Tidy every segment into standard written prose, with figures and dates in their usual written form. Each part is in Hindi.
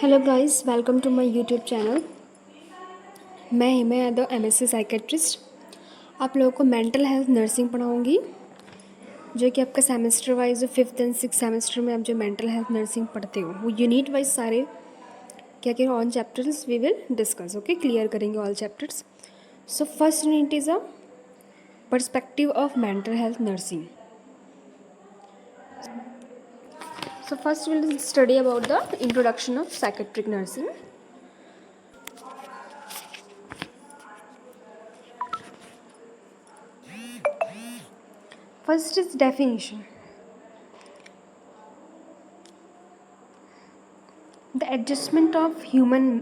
Hello guys, welcome to my YouTube channel. मैं हिमा यादव, एमएससी साइकेट्रिस्ट। आप लोगों को मेंटल हेल्थ नर्सिंग पढ़ाऊंगी, जो कि आपका सेमेस्टर वाइज जो 5th एंड 6th सेमेस्टर में आप जो मेंटल हेल्थ नर्सिंग पढ़ते हो वो यूनिट वाइज सारे क्या क्या on chapters we will discuss. Okay, clear करेंगे all chapters. So first unit is a perspective of mental health nursing. So first we'll study about the introduction of psychiatric nursing. First is definition. The adjustment of human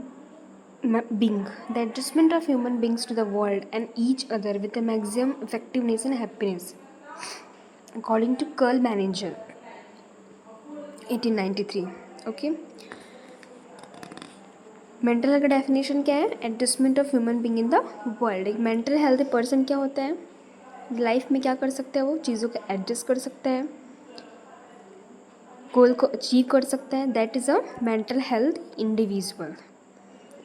beings to the world and each other with a maximum effectiveness and happiness, according to Carl Manager, 1893. Okay. Mental health का डेफिनेशन क्या है? Adjustment of human being in the world. एक मेंटल हेल्थ पर्सन क्या होता है, लाइफ में क्या कर सकता है, वो चीज़ों को एडजस्ट कर सकता है, गोल को अचीव कर सकता है. That is a mental health individual.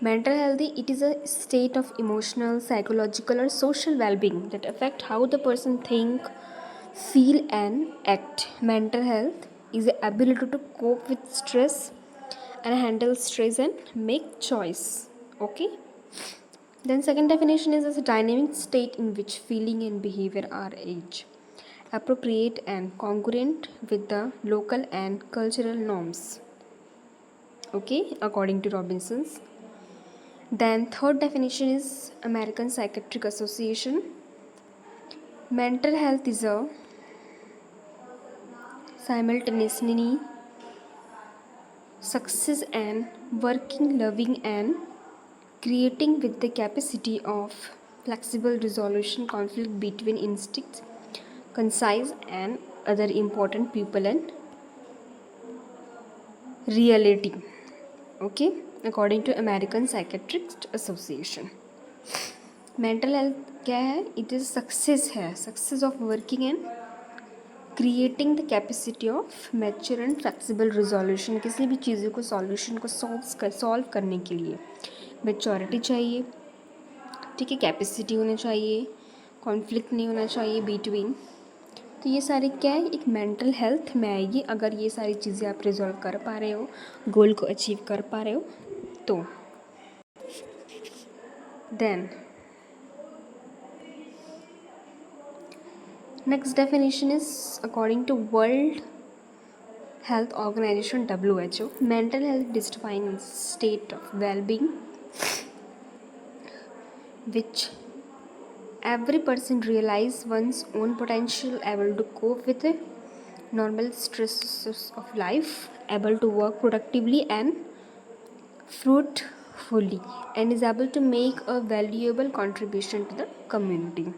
Mental health, it is a state of emotional, psychological or social well-being that affect how the person think, feel and act. Mental health is the ability to cope with stress and handle stress and make choice. Okay. Then second definition is as a dynamic state in which feeling and behavior are age appropriate and congruent with the local and cultural norms. Okay, according to Robinson's. Then third definition is American Psychiatric Association. Mental health is a simultaneously success and working, loving and creating with the capacity of flexible resolution conflict between instincts, concise and other important people and reality. Okay, according to American Psychiatric Association. Mental health क्या है? इट इज़ सक्सेस है, success of working and creating the capacity of mature and flexible resolution. किसी भी चीज़ों को सॉल्यूशन को सॉल्व करने के लिए मैच्योरिटी चाहिए, ठीक है, कैपेसिटी होनी चाहिए, कॉन्फ्लिक्ट नहीं होना चाहिए बिटवीन. तो ये सारे क्या है, एक मेंटल हेल्थ में आएगी. अगर ये सारी चीज़ें आप रिजॉल्व कर पा रहे हो, गोल को अचीव कर पा रहे हो तो. Then next definition is according to World Health Organization WHO. Mental health is defined as state of well-being which every person realize one's own potential, able to cope with the normal stresses of life, able to work productively and fruitfully, and is able to make a valuable contribution to the community.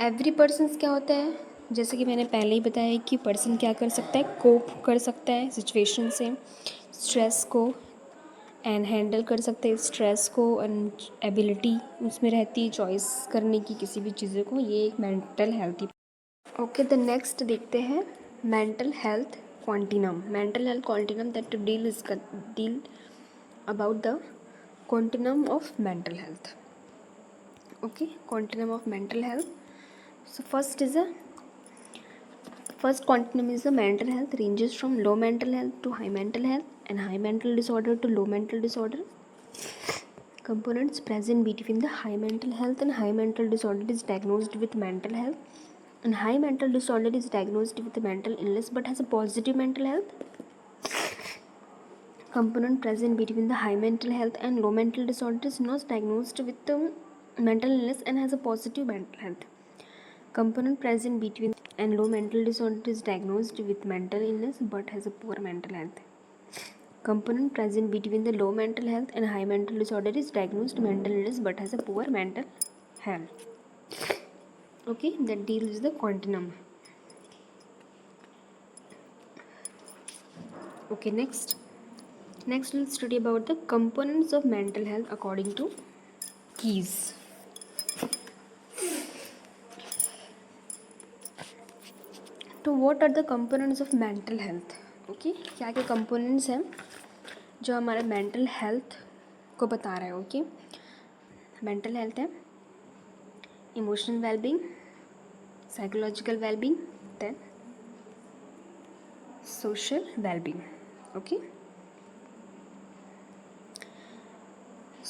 Every persons क्या होता है, जैसे कि मैंने पहले ही बताया कि पर्सन क्या कर सकता है, कोप कर सकता है सिचुएशन से, स्ट्रेस को एंड हैंडल कर सकते हैं स्ट्रेस को, एंड एबिलिटी उसमें रहती है चॉइस करने की किसी भी चीज़ों को. ये एक mental health. Okay, the next देखते हैं mental health continuum. Mental health continuum that deal about the continuum of mental health. Okay, continuum of mental health. So first quantum is the mental health ranges from low mental health to high mental health and high mental disorder to low mental disorder. Components present between the high mental health and high mental disorder is diagnosed with mental health, and high mental disorder is diagnosed with a mental illness but has a positive mental health. Component present between the high mental health and low mental disorder is not diagnosed with the mental illness and has a positive mental health. Component present between and low mental disorder is diagnosed with mental illness but has a poor mental health. Component present between the low mental health and high mental disorder is diagnosed mental illness but has a poor mental health. Okay, that deals with the quantum. Okay, next we'll study about the components of mental health according to Keys. So what are the components of mental health? Okay, क्या क्या कंपोनेंट्स हैं जो हमारे मेंटल हेल्थ को बता रहे हैं. ओके, मेंटल हेल्थ है emotional wellbeing, psychological wellbeing, then social well-being. Okay,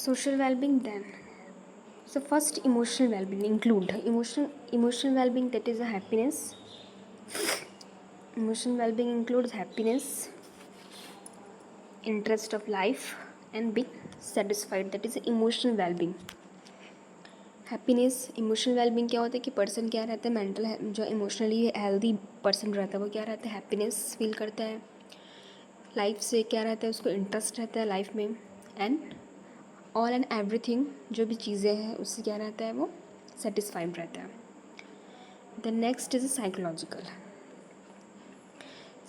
social well-being. Then so first, emotional well-being include emotional well-being, that is a happiness. Emotional well-being includes happiness, interest of life, and being satisfied, that is emotional well-being. Happiness, emotional wellbeing क्या होता है कि पर्सन क्या रहता है, मेंटल जो इमोशनली हेल्दी पर्सन रहता है वो क्या रहता है, हैप्पीनेस फील करता है, लाइफ से क्या रहता है, उसको इंटरेस्ट रहता है लाइफ में, एंड ऑल एंड एवरीथिंग जो भी चीज़ें हैं उससे क्या रहता है, वो सेटिस्फाइड रहता है. The next is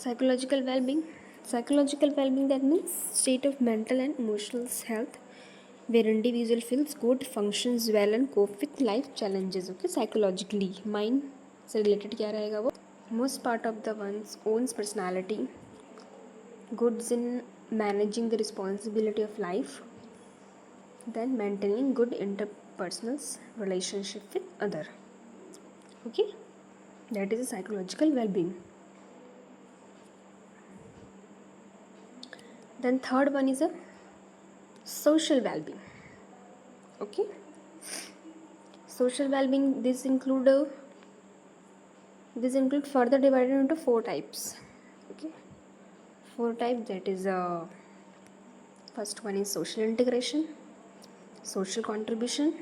psychological wellbeing. Psychological well-being, that means state of mental and emotional health where individual feels good, functions well and cope with life challenges. Okay, psychologically mind से related क्या रहेगा वो, most part of the one's own personality, goods in managing the responsibility of life, then maintaining good interpersonal relationship with other. Okay, that is a psychological well-being. Then third one is a social well-being. Okay, social well-being, this include further divided into 4 types. Okay, 4 types, that is first one is social integration, social contribution,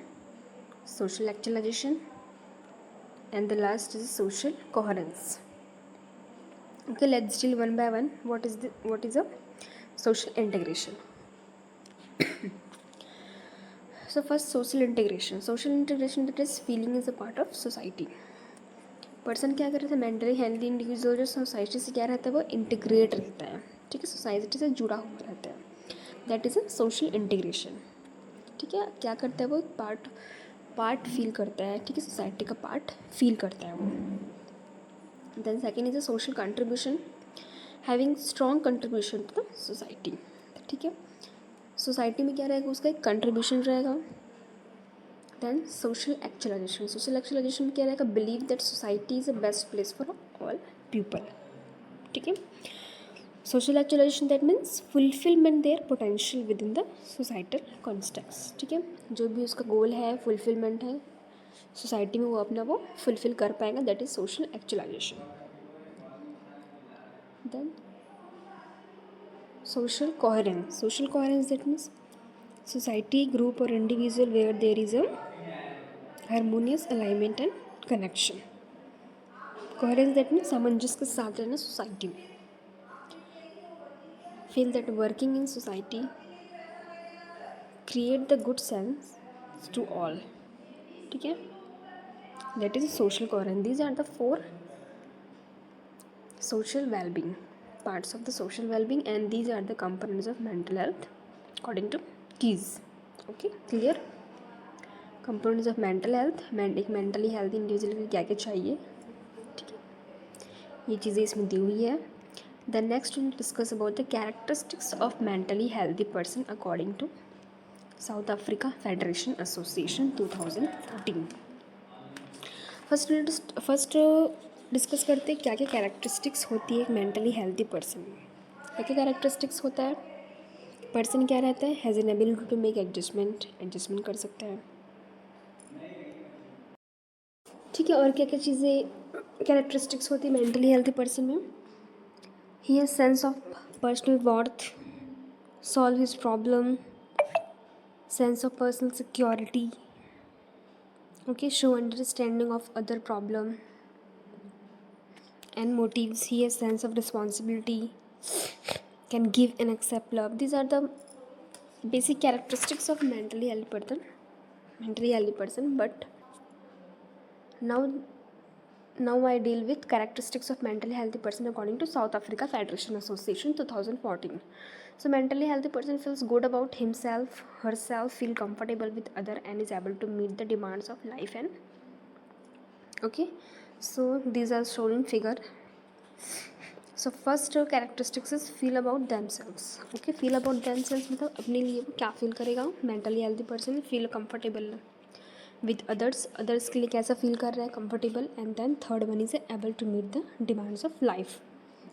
social actualization, and the last is social coherence. Okay, let's deal one by one. What is a social integration? So first, social integration, that is feeling is a part of society. Person क्या कर रहा है, मेंटली हेल्दी इंडिविजुअल जो सोसाइटी से क्या रहता है वो इंटीग्रेट रहता है. ठीक है, सोसाइटी से जुड़ा हुआ रहता है, that is a social integration. ठीक है, क्या करता है वो, पार्ट फील करता है. ठीक है, सोसाइटी का पार्ट फील करता है वो. Then second is a social contribution, having strong contribution to the society. ठीक है, सोसाइटी में क्या रहेगा, उसका एक कंट्रीब्यूशन रहेगा. देन सोशल एक्चुअलाइजेशन में क्या रहेगा, believe that society is a best place for all people. ठीक है, social actualisation that means fulfilment their potential within the societal context. ठीक है, जो भी उसका गोल है, फुलफिलमेंट है सोसाइटी में, वो अपना वो फुलफिल कर पाएगा, that is social actualisation. Then social coherence that means society, group or individual where there is a harmonious alignment and connection. Coherence that means सामंजस्य के साथ रहना सोसाइटी में. Feel that working in society create the good sense to all. ठीक है, that is social coherence. These are the 4 social well-being parts of the social well-being, and these are the components of mental health according to Keys. Okay, clear? Components of mental health, एक मेंटली हेल्थ इंडिविजुअल के क्या क्या चाहिए. ठीक है, ये चीज़ें इसमें दी हुई है. The next will discuss about the characteristics of mentally healthy person according to South Africa federation association 2014. First discuss करते हैं क्या क्या कैरेक्टरिस्टिक्स होती है एक मेंटली हेल्दी पर्सन में. क्या क्या कैरेक्टरिस्टिक्स होता है, पर्सन क्या रहता है, has an ability to make adjustment कर सकता है. ठीक है, और क्या क्या चीज़ें कैरेक्टरिस्टिक्स होती है मेंटली हेल्दी पर्सन में. He has sense of personal worth, solve his problem, sense of personal security. Okay, show understanding of other problem and motives. He has sense of responsibility, can give and accept love. These are the basic characteristics of mentally healthy person. But now I deal with characteristics of mentally healthy person according to South Africa Federation Association 2014. So mentally healthy person feels good about himself, herself, feel comfortable with other and is able to meet the demands of life. And okay, so these are shown in figure. So first characteristics is feel about themselves. Okay, feel about themselves मतलब अपने लिए वो क्या फील करेगा. Mentally healthy person feel comfortable with others. Others के लिए कैसा फील कर रहा है, comfortable. And then third one is able to meet the demands of life.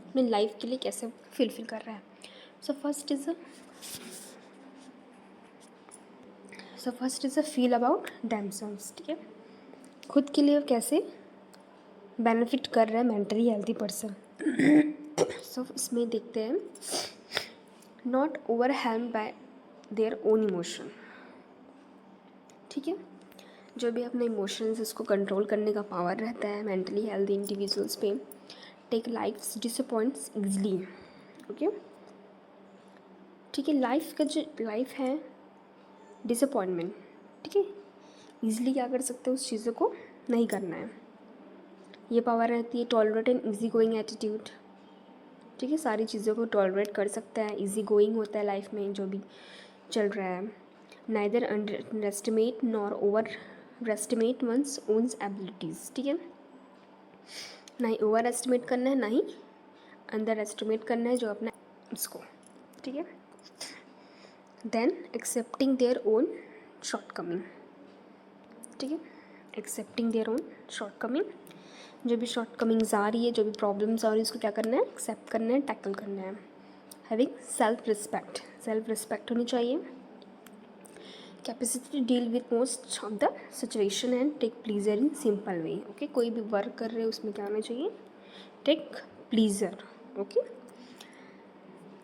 अपनी लाइफ के लिए कैसे फील कर रहा है. So first is a feel about themselves. ठीक है, खुद के लिए कैसे बेनिफिट कर रहा है मेंटली हेल्दी पर्सन. सो इसमें देखते हैं, not overwhelmed bye their own emotion. ठीक है, जो भी अपने इमोशंस उसको कंट्रोल करने का पावर रहता है मेंटली हेल्दी इंडिविजुअल्स पे. Take life's disappoints easily. Okay, ठीक है, लाइफ का जो लाइफ है डिसअपॉइंटमेंट. ठीक है, ईजिली क्या कर सकते हैं, उस चीज़ों को नहीं करना है. ये पावर रहती है tolerate and easy going attitude. ठीक है, सारी चीज़ों को टॉलरेट कर सकता है, ईजी गोइंग होता है लाइफ में जो भी चल रहा है. Neither underestimate nor overestimate once one's abilities. ठीक है, ना ही ओवर एस्टिमेट करना है, ना ही अंडर एस्टिमेट करना है जो अपना उसको. ठीक है, then accepting their own shortcoming. ठीक है, एक्सेप्टिंग देयर ओन शॉर्टकमिंग. जो भी शॉर्टकमिंग्स आ रही है, जो भी प्रॉब्लम्स आ रही है, उसको क्या करना है, एक्सेप्ट करना है, टैकल करना है. Having self respect. Self respect होनी चाहिए. Capacity to deal with most of the situation and take pleasure in simple way. Okay, कोई भी वर्क कर रहे हैं उसमें क्या होना चाहिए, take pleasure. Okay,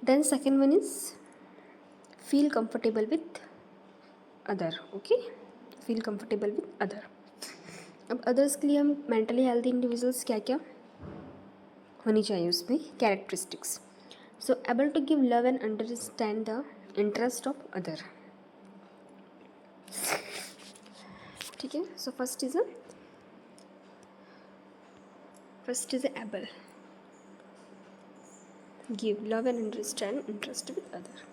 then second one is feel comfortable with other. Okay, feel comfortable with other. अब अदर्स के लिए हम मेंटली हेल्दी इंडिविजुअल्स क्या क्या होनी चाहिए उसमें characteristics. So able to give love and understand the interest of other. ठीक है, so first is able give love and understand interest with other.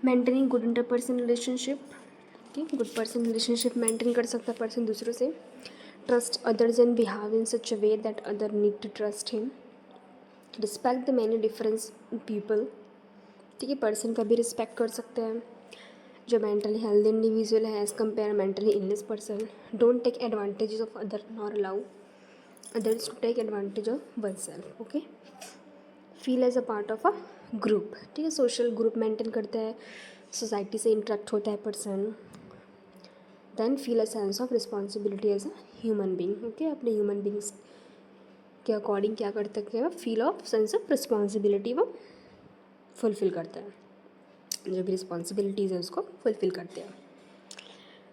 Maintaining good interpersonal relationship. Good person relationship maintain कर सकता है पर्सन दूसरों से. Trust others and behave in such a way that other need to trust him. Respect the many difference people. ठीक है, पर्सन का भी रिस्पेक्ट कर सकते हैं जो मेंटली हेल्दी इंडिविजुअल है as compare mentally illness person. Don't take advantage of other nor allow others to take advantage of oneself. Okay, feel as a part of a group. ठीक है, सोशल ग्रुप मेंटेन करता है, सोसाइटी से इंटरेक्ट होता है person. Then feel a sense of responsibility as a human being. Okay, अपने ह्यूमन बींग्स के अकॉर्डिंग क्या कर सकते हैं, feel of sense of responsibility वो फुलफ़िल करता है. जो भी रिस्पॉन्सिबिलिटीज़ है उसको फुलफ़िल करते हैं.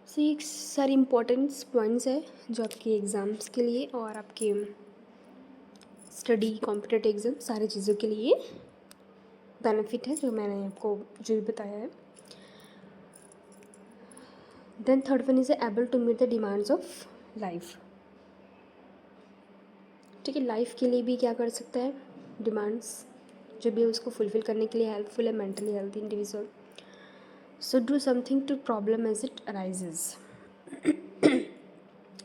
सो ये सारी इम्पोर्टेंट्स पॉइंट्स है जो आपके एग्ज़ाम्स के लिए और आपके स्टडी कॉम्पिटेटिव एग्ज़ाम सारी चीज़ों के लिए बेनिफिट है जो मैंने आपको जो भी बताया है. Then third one is able to meet the demands of life. ठीक है, लाइफ के लिए भी क्या कर सकता है, डिमांड्स जो भी है उसको फुलफ़िल करने के लिए हेल्पफुल है mentally healthy individual. So do something to problem as it arises.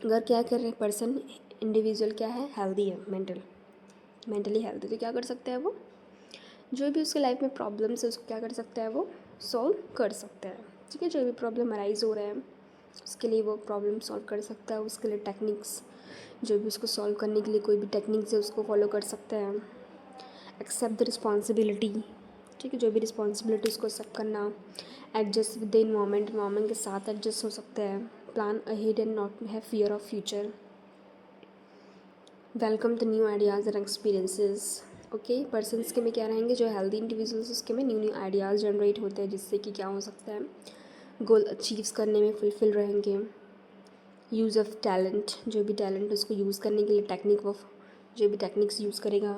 अगर क्या कर रहे पर्सन इंडिविजुअल क्या है, हेल्दी है, मेंटली हेल्दी, तो क्या कर सकता है वो, जो भी उसके लाइफ में प्रॉब्लम्स है उसको क्या कर सकता है, वो सॉल्व कर सकता है. ठीक है, जो भी प्रॉब्लम अराइज हो रहा है उसके लिए वो प्रॉब्लम सॉल्व कर सकता है. उसके लिए टेक्निक्स जो भी उसको सॉल्व करने के लिए कोई भी टेक्निक्स है उसको फॉलो कर सकता है. Accept the responsibility. ठीक है, जो भी रिस्पॉन्सिबिलिटी उसको एक्सेप्ट करना. एडजस्ट विद द इन्वायरमेंट के साथ एडजस्ट हो सकता है. Plan ahead and not have fear of future. Welcome the new ideas and experiences. Okay, persons के में क्या रहेंगे, जो हेल्दी इंडिविजुअल्स उसके में न्यू आइडियाज़ जनरेट होते हैं जिससे कि क्या हो सकता है, गोल अचीव्स करने में फुलफिल रहेंगे. यूज़ ऑफ टैलेंट, जो भी टैलेंट उसको यूज़ करने के लिए टेक्निक ऑफ जो भी टेक्निक्स यूज़ करेगा,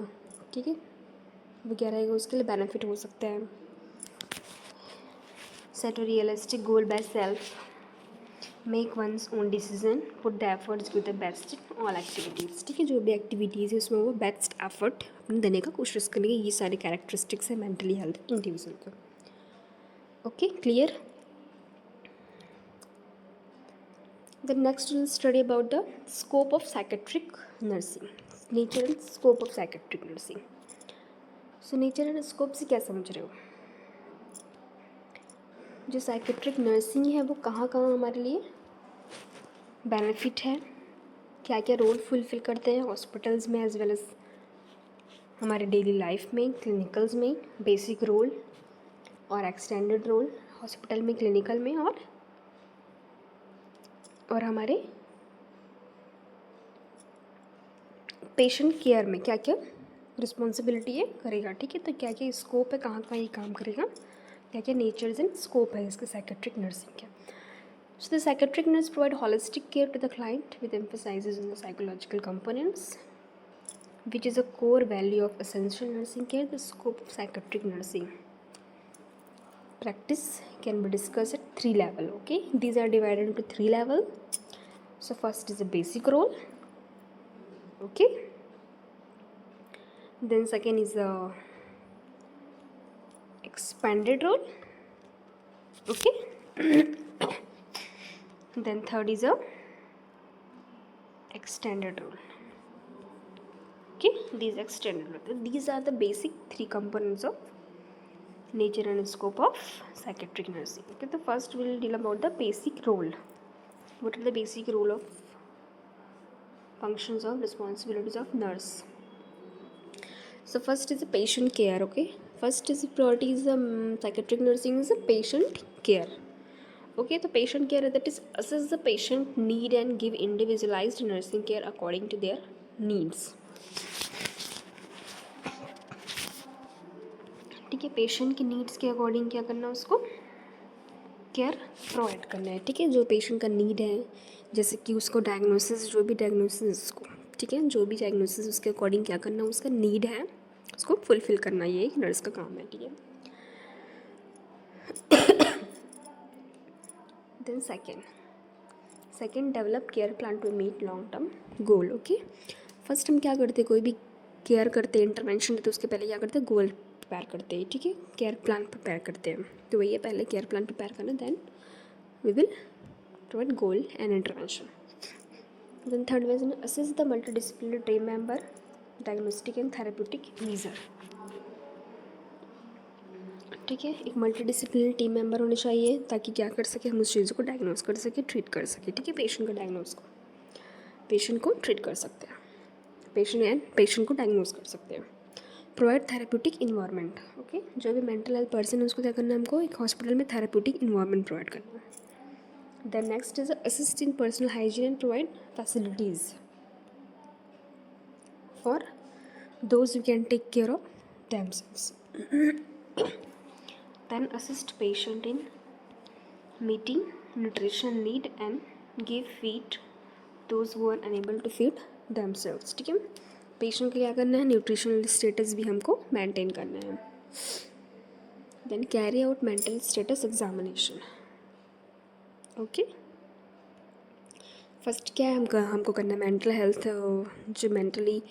ठीक है, वो क्या रहेगा उसके लिए बेनिफिट हो सकता है. Set a realistic goal by self. Make one's own decision. Put the efforts with the best in all activities. ठीक है, जो भी एक्टिविटीज़ है उसमें वो बेस्ट एफर्ट अपने देने का कोशिश करेंगे. ये सारे कैरेक्टरिस्टिक्स है मेंटली हेल्थ इंडिविजुअल का. Okay, clear. The next we'll study about the scope of psychiatric nursing. Nature and scope of psychiatric nursing. So nature and scope से क्या समझ रहे हो? जो साइकेट्रिक नर्सिंग है वो कहाँ कहाँ हमारे लिए बेनिफिट है, क्या क्या रोल फुलफिल करते हैं हॉस्पिटल्स में एज वेल एज हमारे डेली लाइफ में, क्लिनिकल्स में, बेसिक रोल और एक्सटेंडेड रोल हॉस्पिटल में, क्लिनिकल में और हमारे पेशेंट केयर में क्या क्या रिस्पॉन्सिबिलिटी ये करेगा. ठीक है, तो क्या क्या स्कोप है, कहाँ कहाँ ये काम करेगा, क्या क्या नेचर्स एंड स्कोप है इसके साइकेट्रिक नर्सिंग के. So the psychiatric nurse provide holistic care to the client with emphasizes on the psychological components, which is a core value of essential nursing care. The scope of psychiatric nursing practice can be discussed at 3 level. Okay, these are divided into 3 level. So first is a basic role. Okay, then second is a expanded role. Okay. Then third is a extended role. Okay, these extended role. These are the basic 3 components of nature and scope of psychiatric nursing. Okay, the first we'll deal about the basic role. What are the basic role of functions of responsibilities of nurse? So first is the patient care. Okay, first is priority is psychiatric nursing is a patient care. Okay, the patient care that is assess the patient need and give individualized nursing care according to their needs. ठीक है, पेशेंट की नीड्स के अकॉर्डिंग क्या करना है, उसको केयर प्रोवाइड करना है. ठीक है, जो पेशेंट का नीड है, जैसे कि उसको डायग्नोसिस, जो भी डायग्नोसिस उसको, ठीक है, जो भी डायग्नोसिस उसके अकॉर्डिंग क्या करना, उसका नीड है उसको फुलफिल करना, ये एक नर्स का काम है. ठीक है. Then second develop care plan to meet long term goal. Okay, first हम क्या करते हैं, कोई भी केयर करते हैं, इंटरवेंशन देते, उसके पहले क्या करते हैं, गोल प्रिपेयर करते हैं. ठीक है, केयर प्लान प्रिपेयर करते हैं. तो वही है, पहले केयर प्लान प्रिपेयर करना, then we will provide goal and intervention. Then third wise assess the multidisciplinary team member, diagnostic and therapeutic reason. ठीक है, एक मल्टीडिसिप्लिनरी टीम मेंबर होने चाहिए ताकि क्या कर सके, हम उस चीज़ को डायग्नोस कर सके, ट्रीट कर सके. ठीक है, पेशेंट को ट्रीट कर सकते हैं, पेशेंट को डायग्नोस कर सकते हैं. Provide therapeutic environment. ओके, जो भी मेंटल हेल्थ पर्सन है उसको क्या करना है, हमको एक हॉस्पिटल में थेरेप्यूटिक इन्वायरमेंट प्रोवाइड करना है. Then next is assist in personal hygiene and provide facilities for those who can take care of themselves. Then assist patient in meeting nutrition need and give feed those who are unable to feed themselves. ठीक है, पेशेंट को क्या करना है, न्यूट्रिशनल स्टेटस भी हमको मेंटेन करना है. Then carry out mental status examination. Okay, first क्या है, हमको करना है मेंटल हेल्थ, जो मेंटली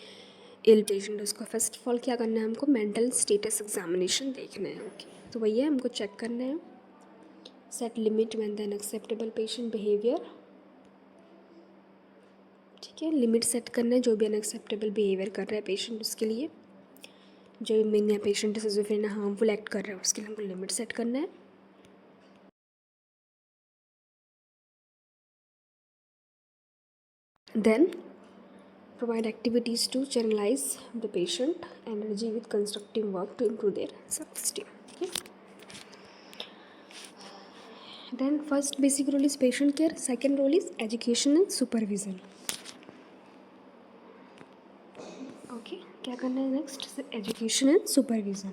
इल पेशेंट है उसको फर्स्ट ऑफ ऑल क्या करना है, हमको मेंटल स्टेटस एग्जामिनेशन देखना है. ओके, तो वही है, हमको चेक करना है. Set limit when the unacceptable patient behaviour. ठीक है, लिमिट सेट करना है, जो भी अनएक्सेप्टेबल बिहेवियर कर रहा है पेशेंट उसके लिए, जो main patient schizophrenia harmful act कर रहा है उसके लिए हमको लिमिट सेट करना है. Then provide activities to channelize the patient energy with constructive work to improve their self-esteem. Okay. Then first basic role is patient care, second role is education and supervision. Okay, क्या करना है next, education and supervision.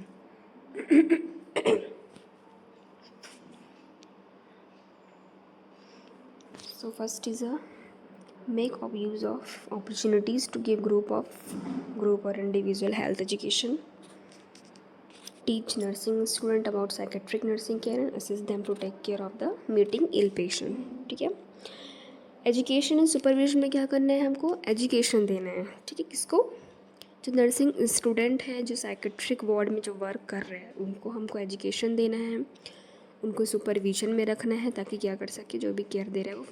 So first is a make use of opportunities to give group or individual health education, teach nursing student about psychiatric nursing care and assist them to take care of the meeting ill patient. ठीक है, एजुकेशन एंड सुपरविजन में क्या करना है, हमको एजुकेशन देना है. ठीक है, किसको, जो नर्सिंग स्टूडेंट हैं, जो साइकेट्रिक वार्ड में जो वर्क कर रहे हैं, उनको हमको एजुकेशन देना है, उनको सुपरविजन में रखना है ताकि क्या कर सके, जो भी केयर दे रहे हैं वो